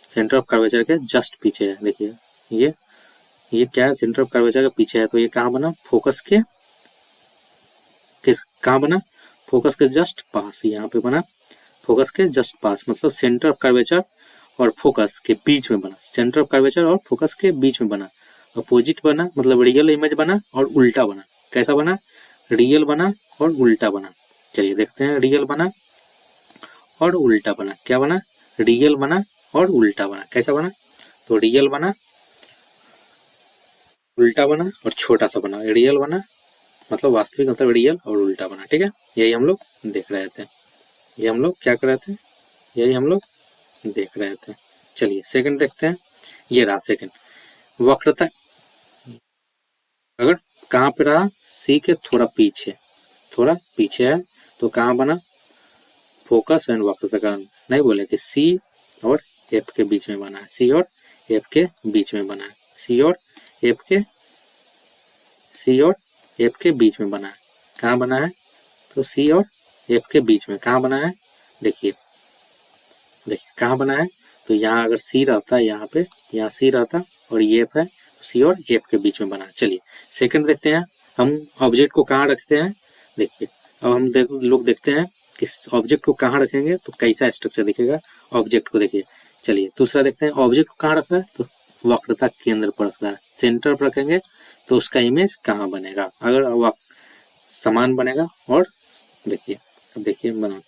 A: सेंटर ऑफ कर्वेचर के जस्ट पीछे है। देखिए ये क्या है, सेंटर ऑफ कर्वेचर के पीछे है। तो ये कहाँ बना, फोकस के कहाँ बना, फोकस के जस्ट पास। यहाँ पे बना फोकस के जस्ट पास, मतलब सेंटर ऑफ कर्वेचर और फोकस के बीच में बना, सेंटर ऑफ कर्वेचर और फोकस के बीच में बना। अपोजिट बना, मतलब रियल इमेज बना और उल्टा बना। कैसा बना, रियल बना और उल्टा बना। चलिए देखते हैं, रियल बना और उल्टा बना। क्या बना, रियल बना और उल्टा बना। कैसा बना, तो रियल बना, उल्टा बना और छोटा सा बना। रियल बना मतलब वास्तविक, मतलब रियल और उल्टा बना, ठीक है। यही हम लोग देख रहे थे, ये हम लोग क्या कर रहे थे, यही हम लोग देख रहे थे। चलिए सेकंड देखते हैं, ये रहा सेकंड, वक्रता। अगर कहाँ पे रहा, सी के थोड़ा पीछे है तो कहाँ बना, फोकस एंड वक्रता का नहीं बोले कि सी और एफ के बीच में बना है, सी और एफ के बीच में बना है, सी और एफ के बीच में बना है। कहाँ बना है, तो सी और एफ के बीच में कहाँ बना है, देखिए कहाँ बना है। तो यहाँ अगर सी रहता है, यहाँ पे यहाँ सी रहता और ये एफ है, तो सी और एफ के बीच में बना है। चलिए सेकंड देखते हैं, हम ऑब्जेक्ट को कहाँ रखते हैं। देखिए अब हम लोग देखते हैं कि ऑब्जेक्ट को कहाँ रखेंगे तो कैसा स्ट्रक्चर दिखेगा ऑब्जेक्ट को। देखिए चलिए दूसरा देखते हैं, ऑब्जेक्ट को कहाँ रख रहा है, तो वक्रता केंद्र पर रख रहा है, सेंटर पर रखेंगे तो उसका इमेज कहाँ बनेगा, अगर समान बनेगा। और देखिए अब देखिए बना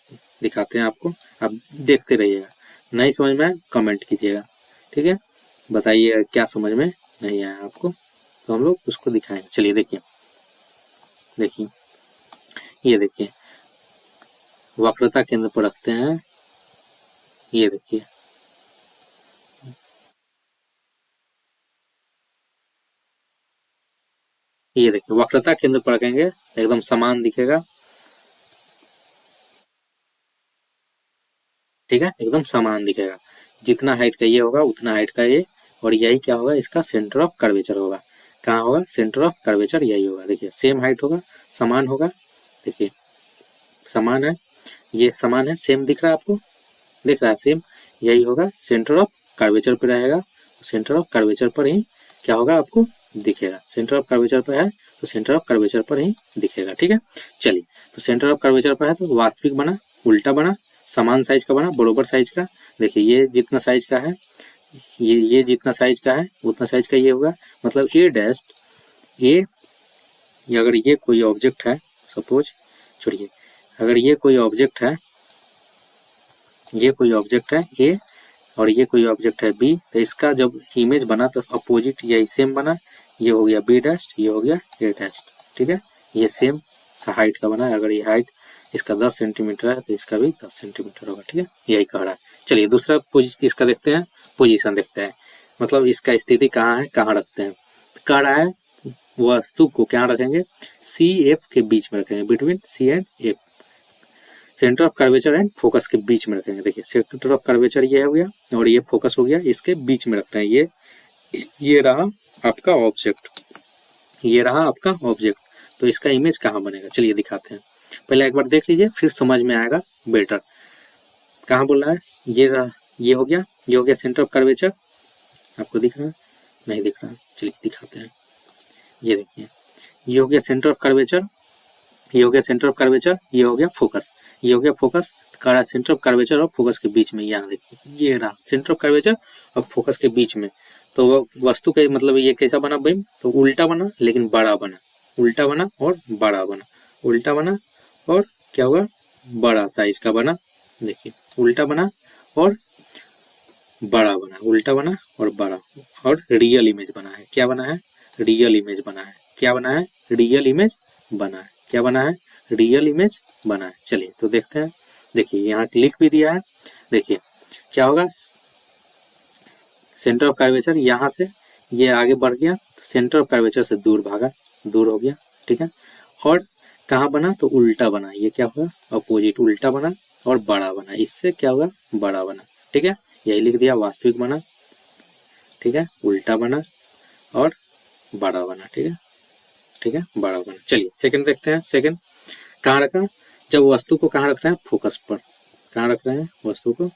A: दिखाते हैं आपको, आप देखते रहिएगा, नहीं समझ में कमेंट कीजिएगा, ठीक है। बताइए क्या समझ में नहीं आया आपको, तो हम लोग उसको दिखाएंगे। चलिए देखिए ये देखिए वक्रता केंद्र पर रखते हैं, ये देखिए वक्रता केंद्र पर रखेंगे एकदम समान दिखेगा, ठीक है, एकदम समान दिखेगा। जितना हाइट का ये होगा उतना हाइट का ये, और यही क्या होगा, इसका सेंटर ऑफ कर्वेचर होगा। कहाँ होगा, सेंटर ऑफ कर्वेचर यही होगा। देखिए सेम हाइट होगा, समान होगा, देखिए समान है, ये समान है, सेम दिख रहा है आपको, दिख रहा है सेम, यही होगा, सेंटर ऑफ कर्वेचर पे रहेगा। तो सेंटर ऑफ कर्वेचर पर ही क्या होगा आपको दिखेगा, सेंटर ऑफ कर्वेचर पर है तो सेंटर ऑफ कर्वेचर पर ही दिखेगा, ठीक है। चलिए तो सेंटर ऑफ कर्वेचर पर है तो वास्तविक बना, उल्टा बना, समान साइज का बना, बरोबर साइज का। देखिए ये जितना साइज का है, ये जितना साइज का है उतना साइज का ये होगा, मतलब ए डैश ए, अगर ये कोई ऑब्जेक्ट है, सपोज छोड़िए, अगर ये कोई ऑब्जेक्ट है, ये कोई ऑब्जेक्ट है ए और ये कोई ऑब्जेक्ट है बी, तो इसका जब इमेज बना तो अपोजिट यही सेम बना, ये हो गया बी डैश, ये हो गया ए डैश, ठीक है। ये सेम हाइट का बना है, अगर ये हाइट इसका 10 सेंटीमीटर है तो इसका भी 10 सेंटीमीटर होगा, ठीक है, यही कह रहा है। चलिए दूसरा इसका देखते हैं, पोजीशन देखते हैं, मतलब इसका स्थिति कहाँ है, कहाँ रखते हैं। कह रहा है वस्तु को क्या रखेंगे, सी एफ के बीच में रखेंगे, between C and F, centre of curvature and focus के बीच में रखेंगे। देखिए सेंटर ऑफ कर्वेचर ये हो गया और ये फोकस हो गया, इसके बीच में रख रहे हैं। ये रहा आपका ऑब्जेक्ट, ये रहा आपका ऑब्जेक्ट, तो इसका इमेज कहाँ बनेगा, चलिए दिखाते हैं। पहले एक बार देख लीजिए फिर समझ में आएगा बेटर। कहाँ बोल रहा है, ये रहा, ये हो गया सेंटर ऑफ कर्वेचर, आपको दिख रहा है, नहीं दिख रहा है, चलिए दिखाते हैं। ये देखिए ये हो गया सेंटर ऑफ कर्वेचर, ये हो गया सेंटर ऑफ कर्वेचर, ये हो गया फोकस, ये हो गया फोकस, कह सेंटर ऑफ कर्वेचर और फोकस के बीच में, यहाँ देखिए ये रहा सेंटर ऑफ कर्वेचर और फोकस के बीच में। तो वो वस्तु के मतलब ये कैसा बना बीम, तो उल्टा बना लेकिन बड़ा बना, उल्टा बना और बड़ा बना, उल्टा बना और क्या हुआ, बड़ा साइज का बना। देखिए उल्टा बना और बड़ा बना, उल्टा बना और बड़ा, और रियल इमेज बना है। क्या बना है, रियल इमेज बना है। क्या बना है, रियल इमेज बना है। क्या बना है, रियल इमेज बना है। चलिए तो देखते हैं, देखिए यहाँ लिख भी दिया है। देखिए क्या होगा, सेंटर ऑफ कर्वेचर यहाँ से ये आगे बढ़ गया, सेंटर ऑफ कर्वेचर से दूर भागा, दूर हो गया, ठीक है। और कहाँ बना, तो उल्टा बना, ये क्या होगा, अपोजिट उल्टा बना और बड़ा बना, इससे क्या होगा, बड़ा बना, ठीक है। यही लिख दिया, वास्तविक बना, ठीक है, उल्टा बना और बड़ा बना, ठीक है, ठीक है, बड़ा बना। चलिए सेकंड देखते हैं। सेकंड कहाँ रखा, जब वस्तु को कहाँ रख रहे हैं, फोकस पर, कहाँ रख रहे हैं, वस्तु को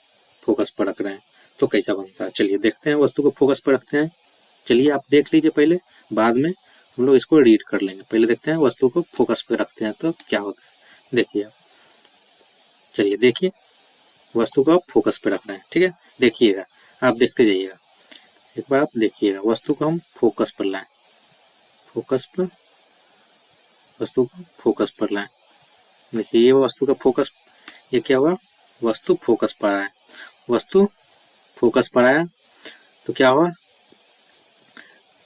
A: फोकस पर रख रहे हैं, तो कैसा बनता है। चलिए देखते हैं, वस्तु को फोकस पर रखते हैं। चलिए आप देख लीजिए पहले, बाद में हम लोग इसको रीड कर लेंगे। पहले देखते हैं वस्तु को फोकस पर रखते हैं तो क्या होता है, देखिए आप। चलिए देखिए, वस्तु को आप फोकस पर रख रहे हैं, ठीक है, देखिएगा, आप देखते जाइएगा, एक बार आप देखिएगा, वस्तु को हम फोकस पर लाएं, फोकस पर, वस्तु को फोकस पर लाएं। देखिए ये वस्तु का फोकस, ये क्या हुआ, वस्तु फोकस पर आया, वस्तु फोकस पर आया तो क्या होगा,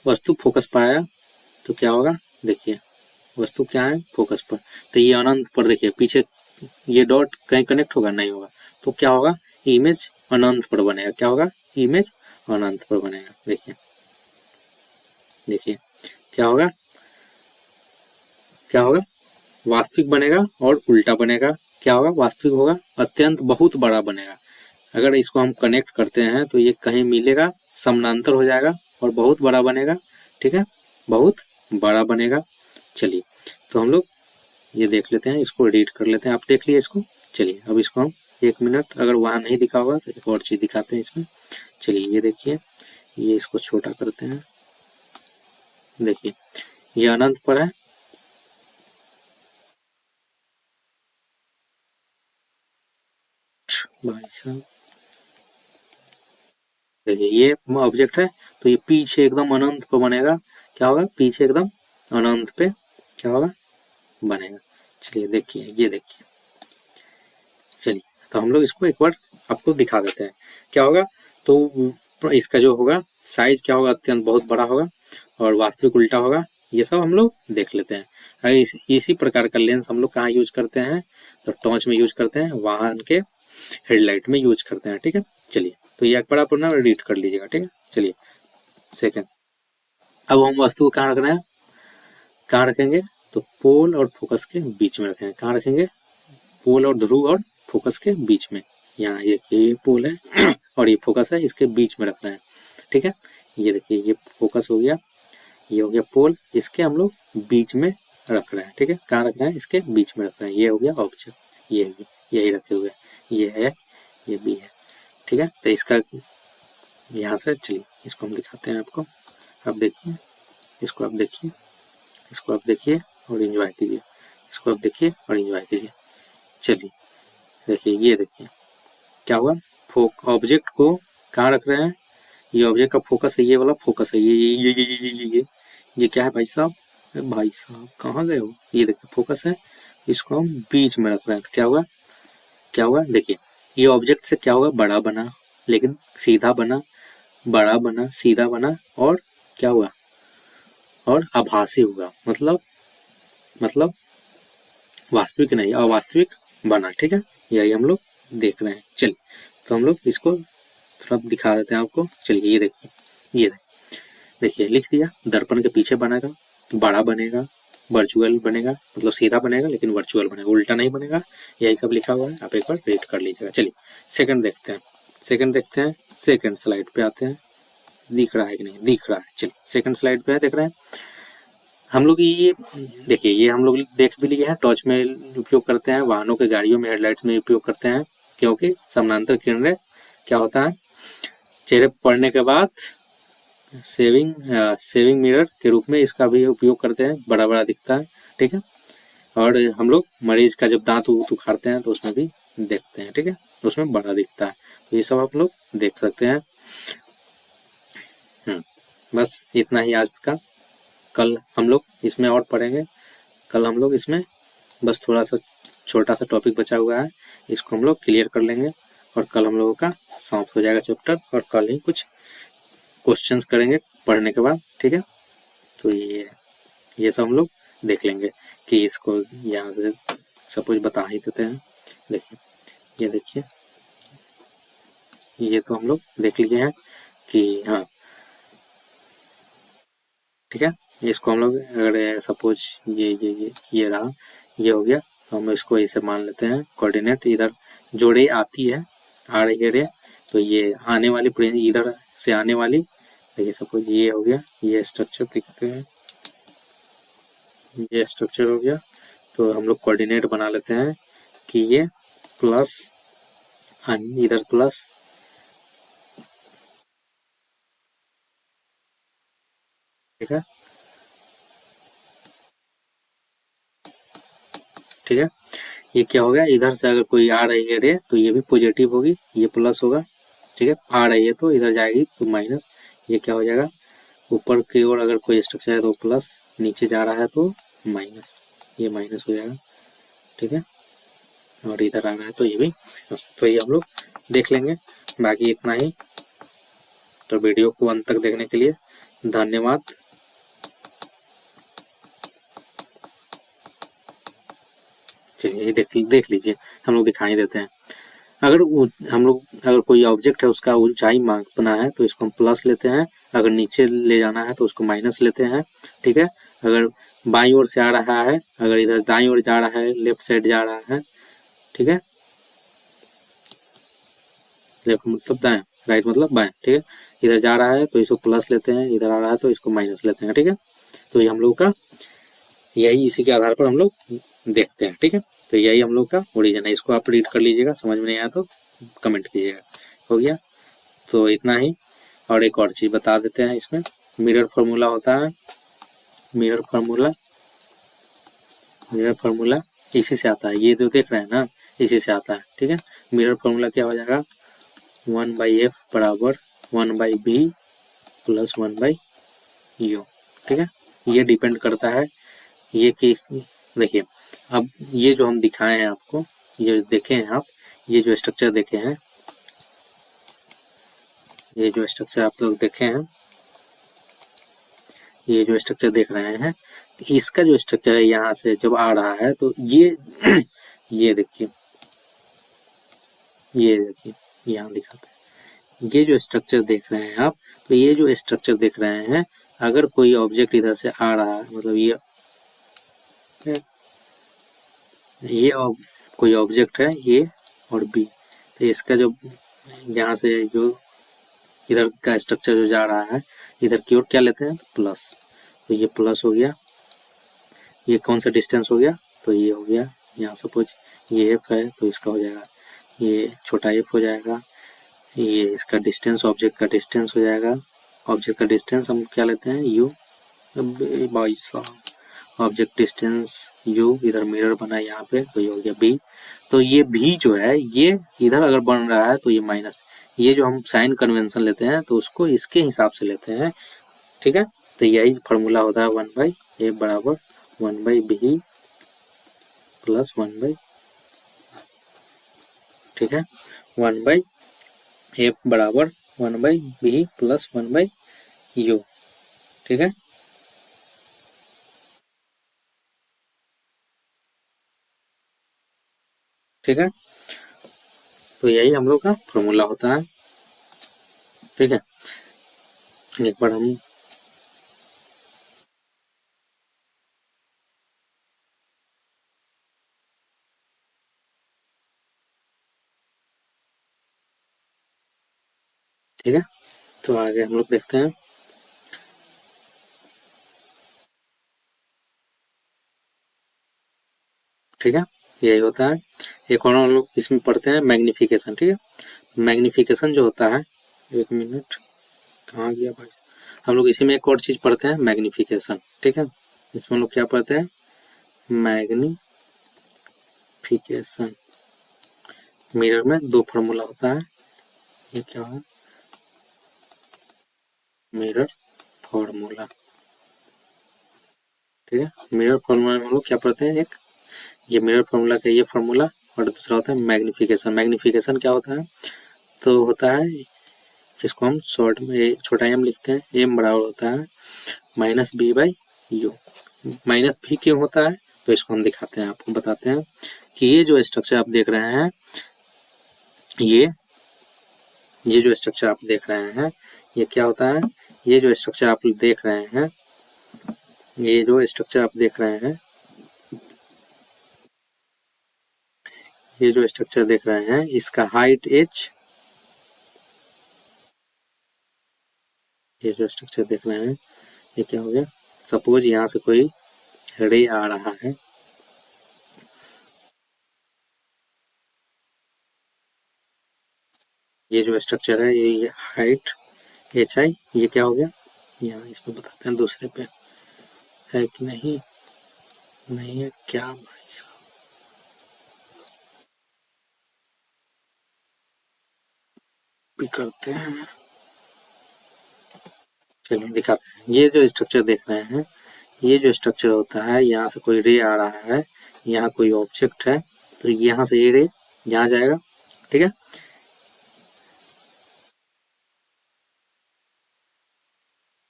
A: वस्तु फोकस पर आया तो क्या होगा, देखिए वस्तु क्या है, फोकस पर, तो ये अनंत पर, देखिए पीछे ये डॉट कहीं कनेक्ट होगा, नहीं होगा, तो क्या होगा, इमेज अनंत पर बनेगा, क्या होगा, इमेज अनंत पर बनेगा। देखिए देखिए क्या होगा, क्या होगा, वास्तविक बनेगा और उल्टा बनेगा, क्या होगा, वास्तविक होगा, अत्यंत बहुत बड़ा बनेगा। अगर इसको हम कनेक्ट करते हैं तो ये कहीं मिलेगा, समानांतर हो जाएगा और बहुत बड़ा बनेगा, ठीक है, बहुत बड़ा बनेगा। चलिए तो हम लोग ये देख लेते हैं, इसको एडिट कर लेते हैं, आप देख लिए इसको। चलिए अब इसको हम 1 मिनट, अगर वहाँ नहीं दिखा होगा तो एक और चीज़ दिखाते हैं इसमें। चलिए ये देखिए, ये इसको छोटा करते हैं, देखिए ये अनंत पर है, भाई साहब, देखिए ये ऑब्जेक्ट है, तो ये पीछे एकदम अनंत पे बनेगा, क्या होगा, पीछे एकदम अनंत पे क्या होगा, बनेगा। चलिए देखिए, ये देखिए, चलिए तो हम लोग इसको एक बार आपको दिखा देते हैं क्या होगा। तो इसका जो होगा साइज क्या होगा, अत्यंत बहुत बड़ा होगा और वास्तविक उल्टा होगा, ये सब हम लोग देख लेते हैं। अगर इसी प्रकार का लेंस हम लोग कहाँ यूज करते हैं, तो टॉर्च में यूज करते हैं, वाहन के हेडलाइट में यूज करते हैं, ठीक है। चलिए तो ये एक बार आप ना एडिट कर लीजिएगा, ठीक है। चलिए सेकंड, अब हम वस्तु को कहाँ रख रहे हैं, कहाँ रखेंगे, तो पोल और फोकस के बीच में रखेंगे, कहाँ रखेंगे, पोल और ध्रुव और फोकस के बीच में, यहाँ ये पोल है और ये फोकस है, इसके बीच में रखना है, ठीक है। ये देखिए ये फोकस हो गया, ये हो गया पोल, इसके हम लोग बीच में रख रहे हैं, ठीक है, कहाँ रख रहे हैं, इसके बीच में रख रहे हैं। ये हो गया ऑब्जेक्ट, ये यही रखे हुए, ये है, ये भी है, ठीक है। तो इसका यहाँ से, चलिए इसको हम दिखाते हैं आपको, आप देखिए, इसको आप देखिए, इसको आप देखिए और इंजॉय कीजिए, इसको आप देखिए और इंजॉय कीजिए। चलिए देखिए, ये देखिए क्या हुआ, ऑब्जेक्ट को कहाँ रख रहे हैं, ये ऑब्जेक्ट का फोकस है, ये वाला फोकस है, ये क्या है भाई साहब, भाई साहब कहाँ गए हो, ये देखिए फोकस है, इसको हम बीच में रख रहे हैं, तो क्या हुआ, क्या हुआ, देखिए ये ऑब्जेक्ट से क्या होगा, बड़ा बना, लेकिन सीधा बना, बड़ा बना, सीधा बना और क्या हुआ, और आभासी हुआ, मतलब वास्तविक नहीं, अवास्तविक बना, ठीक है। यही हम लोग देख रहे हैं। चलिए तो हम लोग इसको थोड़ा दिखा देते हैं आपको। चलिए ये देखिए, ये देखिए लिख दिया, दर्पण के पीछे बनेगा, बड़ा बनेगा, वर्चुअल बनेगा, मतलब सीधा बनेगा लेकिन वर्चुअल बनेगा, उल्टा नहीं बनेगा, यही सब लिखा हुआ है, आप एक बार रीड कर लीजिएगा। चलिए सेकंड देखते हैं, सेकंड देखते हैं, सेकंड स्लाइड पे आते हैं, दिख रहा है कि नहीं, दिख रहा है। चलिए सेकंड स्लाइड पे है, देख रहे हैं हम लोग, ये देखिए, ये हम लोग देख भी लिए हैं, टॉर्च में उपयोग करते हैं, वाहनों के गाड़ियों में हेडलाइट्स में उपयोग करते हैं, क्योंकि समानांतर किरणें क्या होता है, चेहरे पर पड़ने के बाद सेविंग मिरर के रूप में इसका भी उपयोग करते हैं, बड़ा बड़ा दिखता है, ठीक है। और हम लोग मरीज का जब दांत उखाड़ते हैं तो उसमें भी देखते हैं, ठीक है, उसमें बड़ा दिखता है, तो ये सब आप लोग देख सकते हैं। बस इतना ही आज का, कल हम लोग इसमें और पढ़ेंगे, कल हम लोग इसमें बस थोड़ा सा छोटा सा टॉपिक बचा हुआ है, इसको हम लोग क्लियर कर लेंगे और कल हम लोगों का समाप्त हो जाएगा चैप्टर, और कल ही कुछ क्वेश्चंस करेंगे पढ़ने के बाद, ठीक है। तो ये सब हम लोग देख लेंगे। कि इसको यहाँ से सपोज बता ही देते हैं। देखिए, ये देखिए, ये तो हम लोग देख लिए हैं कि हाँ, ठीक है। इसको हम लोग अगर सपोज ये रहा, ये हो गया, तो हम इसको ऐसे मान लेते हैं कोऑर्डिनेट। इधर जो रे आती है, आ रही है रे, तो ये आने वाली इधर से आने वाली, देखिए सपोज ये हो गया, ये स्ट्रक्चर दिखते हैं, ये स्ट्रक्चर हो गया। तो हम लोग कोऑर्डिनेट बना लेते हैं कि ये प्लस, इधर प्लस, ठीक है, ठीक है। ये क्या हो गया, इधर से अगर कोई आ रही है रे तो ये भी पॉजिटिव होगी, ये प्लस होगा, ठीक है। आ रही है तो इधर जाएगी तो माइनस, ये क्या हो जाएगा, ऊपर की ओर अगर कोई स्ट्रक्चर है तो प्लस, नीचे जा रहा है तो माइनस, ये माइनस हो जाएगा, ठीक है। और इधर आ रहा है तो ये भी माइनस। तो ये हम लोग देख लेंगे, बाकी इतना ही। तो वीडियो को अंत तक देखने के लिए धन्यवाद। चलिए, ये देख लीजिए, हम लोग दिखाई देते हैं। अगर हम लोग अगर कोई ऑब्जेक्ट है उसका ऊंचाई मापना है तो इसको हम प्लस लेते हैं, अगर नीचे ले जाना है तो उसको माइनस लेते हैं, ठीक है। अगर बाईं ओर से आ रहा है, अगर इधर दाईं ओर जा रहा है, लेफ्ट साइड जा रहा है, ठीक है, लेफ्ट मतलब दाएं, राइट मतलब बाएं, ठीक है। इधर जा रहा है तो इसको प्लस लेते हैं, इधर आ रहा है तो इसको माइनस लेते हैं, ठीक है। तो ये हम लोग का यही, इसी के आधार पर हम लोग देखते हैं, ठीक है। तो यही हम लोग का ओरिजिन है। इसको आप रीड कर लीजिएगा, समझ में नहीं आया तो कमेंट कीजिएगा। हो गया, तो इतना ही। और एक और चीज़ बता देते हैं, इसमें मिरर फार्मूला होता है। मिरर फार्मूला, मिरर फार्मूला इसी से आता है, ये जो देख रहे हैं ना, इसी से आता है, ठीक है। मिरर फार्मूला क्या हो जाएगा, 1/f बराबर 1/b प्लस 1/u, ठीक है। ये डिपेंड करता है ये कि, देखिए, अब ये जो हम दिखाए हैं आपको, ये देखे हैं आप, ये जो स्ट्रक्चर देखे हैं, ये जो स्ट्रक्चर आप लोग देखे हैं, ये जो स्ट्रक्चर देख रहे हैं, इसका जो स्ट्रक्चर है यहाँ से जब आ रहा है तो ये ये देखिए, ये देखिए, यहाँ दिखाते हैं, ये जो स्ट्रक्चर देख रहे हैं आप, तो ये जो स्ट्रक्चर देख रहे हैं, अगर कोई ऑब्जेक्ट इधर से आ रहा है, मतलब ये कोई ऑब्जेक्ट है ए और बी, तो इसका जो यहाँ से जो इधर का स्ट्रक्चर जो जा रहा है, इधर की ओर क्या लेते हैं, प्लस, तो ये प्लस हो गया। ये कौन सा डिस्टेंस हो गया, तो ये हो गया, यहाँ सपोज ये एफ है तो इसका हो जाएगा, ये छोटा एफ हो जाएगा, ये इसका डिस्टेंस, ऑब्जेक्ट का डिस्टेंस हो जाएगा। ऑब्जेक्ट का डिस्टेंस हम क्या लेते हैं, यू, बाई साहब, ऑब्जेक्ट डिस्टेंस यू, इधर मिरर बना है यहाँ पे तो ये हो गया बी। तो ये भी जो है, ये इधर अगर बन रहा है तो ये माइनस, ये जो हम साइन कन्वेंशन लेते हैं तो उसको इसके हिसाब से लेते हैं, ठीक है। तो यही फार्मूला होता है 1/a बराबर 1/b प्लस 1/, ठीक है, 1/a बराबर 1/b प्लस 1/u, ठीक है। ठीक है, तो यही हम लोग का फॉर्मूला होता है, ठीक है। एक बार हम ठीक है, तो आगे हम लोग देखते हैं। ठीक है, यही होता है। एक और हम लोग इसमें पढ़ते हैं मैग्निफिकेशन, ठीक है। मैग्निफिकेशन जो होता है, एक मिनट, कहाँ गया भाई, हम लोग इसी में एक और चीज पढ़ते हैं, मैग्निफिकेशन, ठीक है। इसमें हम लोग क्या पढ़ते हैं, मैग्निफिकेशन। मिरर में दो फार्मूला होता है, ये क्या है, मिरर फार्मूला, ठीक है। मिरर फार्मूला में हम लोग क्या पढ़ते हैं, एक ये मिरर फार्मूला का ये फार्मूला, और दूसरा होता है मैग्निफिकेशन। मैग्निफिकेशन क्या होता है, तो होता है, इसको हम शॉर्ट में छोटा एम लिखते हैं, एम बराबर होता है -b/u। माइनस भी क्यों होता है, तो इसको हम दिखाते हैं, आपको बताते हैं कि ये जो स्ट्रक्चर आप देख रहे हैं, ये जो स्ट्रक्चर आप देख रहे हैं, ये क्या होता है? ये जो स्ट्रक्चर आप देख रहे हैं, ये जो स्ट्रक्चर आप देख रहे हैं, ये जो स्ट्रक्चर देख रहे हैं, इसका हाइट h, ये जो स्ट्रक्चर देख रहे हैं, ये क्या हो गया? सपोज यहाँ से कोई रे आ रहा है, ये जो स्ट्रक्चर है, ये हाइट hi, ये क्या हो गया? यहाँ इस पे बताते हैं, दूसरे पे है कि नहीं, नहीं है क्या भाई साहब, भी करते हैं, चलिए दिखाते हैं। ये जो स्ट्रक्चर देख रहे हैं, ये जो स्ट्रक्चर होता है, यहाँ से कोई रे आ रहा है, यहाँ कोई ऑब्जेक्ट है, तो यहाँ से ये रे यहाँ जाएगा, ठीक है।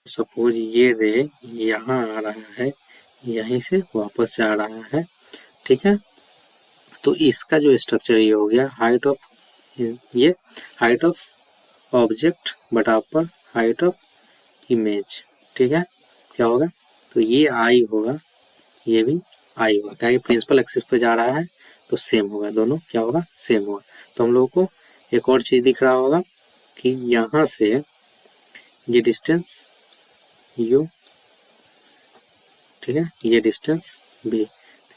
A: सपोज ये रे यहाँ आ रहा है, यहीं से वापस जा रहा है, ठीक है। तो इसका जो स्ट्रक्चर ये हो गया हाइट ऑफ, ये हाइट ऑफ ऑब्जेक्ट बटा पर हाइट ऑफ इमेज, ठीक है। क्या होगा? तो ये आई होगा, ये भी आई होगा, क्या ये प्रिंसिपल एक्सिस पे जा रहा है, तो सेम होगा, दोनों क्या होगा? सेम होगा। तो हम लोगों को एक और चीज दिख रहा होगा कि यहाँ से ये डिस्टेंस u, ठीक है, ये डिस्टेंस b,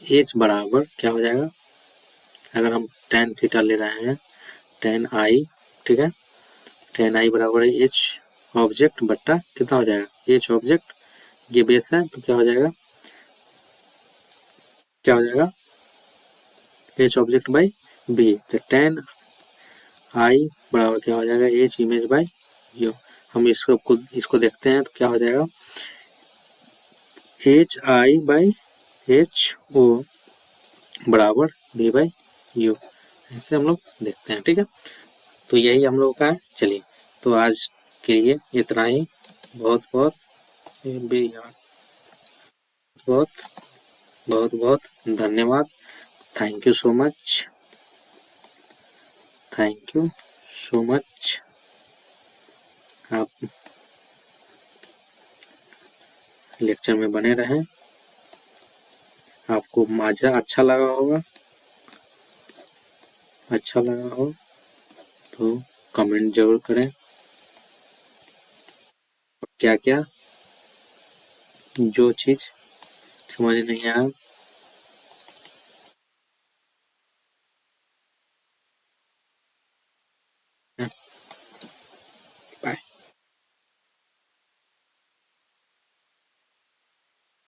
A: h बराबर क्या हो जाएगा? अगर हम tan थीटा ले रहे हैं, tan i, ठीक है, tan i बराबर है h ऑब्जेक्ट बट्टा कितना हो जाएगा? h ऑब्जेक्ट, ये बेस है तो क्या हो जाएगा? क्या हो जाएगा? h ऑब्जेक्ट बाई b, तो tan i बराबर क्या हो जाएगा? h image by u। हम इसको देखते हैं तो क्या हो जाएगा? H I by H O बराबर बी बाई यू, ऐसे हम लोग देखते हैं, ठीक है। तो यही हम लोग का है। चलिए, तो आज के लिए इतना ही। बहुत बहुत बहुत बहुत बहुत धन्यवाद। Thank you so much, thank you so much. आप लेक्चर में बने रहें। आपको मजा अच्छा लगा होगा, अच्छा लगा हो तो कमेंट जरूर करें। क्या क्या जो चीज़ समझ नहीं आया